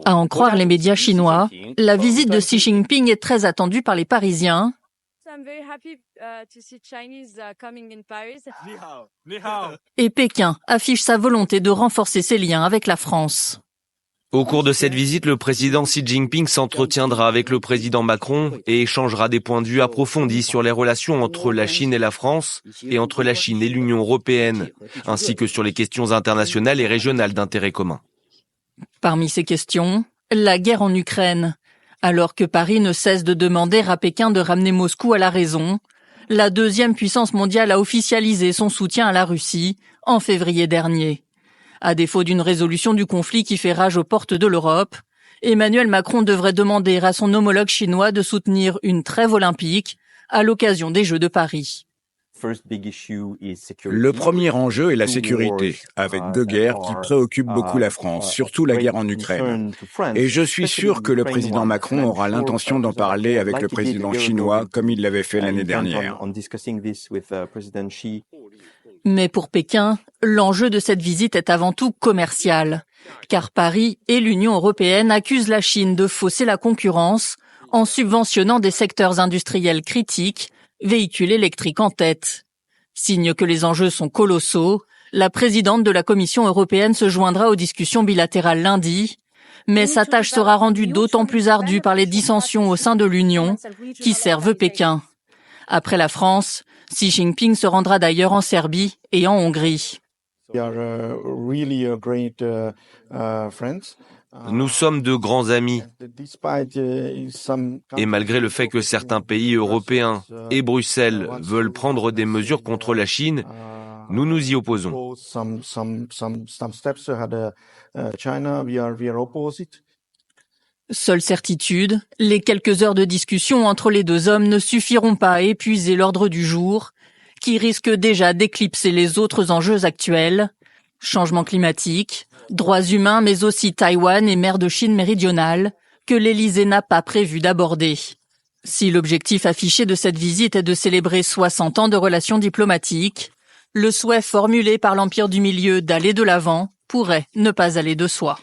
À en croire les médias chinois, la visite de Xi Jinping est très attendue par les Parisiens. Et Pékin affiche sa volonté de renforcer ses liens avec la France. Au cours de cette visite, le président Xi Jinping s'entretiendra avec le président Macron et échangera des points de vue approfondis sur les relations entre la Chine et la France et entre la Chine et l'Union européenne, ainsi que sur les questions internationales et régionales d'intérêt commun. Parmi ces questions, la guerre en Ukraine. Alors que Paris ne cesse de demander à Pékin de ramener Moscou à la raison, la deuxième puissance mondiale a officialisé son soutien à la Russie en février dernier. À défaut d'une résolution du conflit qui fait rage aux portes de l'Europe, Emmanuel Macron devrait demander à son homologue chinois de soutenir une trêve olympique à l'occasion des Jeux de Paris. Le premier enjeu est la sécurité, avec deux guerres qui préoccupent beaucoup la France, surtout la guerre en Ukraine. Et je suis sûr que le président Macron aura l'intention d'en parler avec le président chinois, comme il l'avait fait l'année dernière. Mais pour Pékin, l'enjeu de cette visite est avant tout commercial, car Paris et l'Union européenne accusent la Chine de fausser la concurrence en subventionnant des secteurs industriels critiques, véhicules électriques en tête. Signe que les enjeux sont colossaux, la présidente de la Commission européenne se joindra aux discussions bilatérales lundi, mais sa tâche sera rendue d'autant plus ardue par les dissensions au sein de l'Union qui servent Pékin. Après la France, Xi Jinping se rendra d'ailleurs en Serbie et en Hongrie. Nous sommes de grands amis. Et malgré le fait que certains pays européens et Bruxelles veulent prendre des mesures contre la Chine, nous nous y opposons. Seule certitude, les quelques heures de discussion entre les deux hommes ne suffiront pas à épuiser l'ordre du jour, qui risque déjà d'éclipser les autres enjeux actuels, changement climatique, droits humains mais aussi Taïwan et mer de Chine méridionale, que l'Élysée n'a pas prévu d'aborder. Si l'objectif affiché de cette visite est de célébrer 60 ans de relations diplomatiques, le souhait formulé par l'Empire du Milieu d'aller de l'avant pourrait ne pas aller de soi.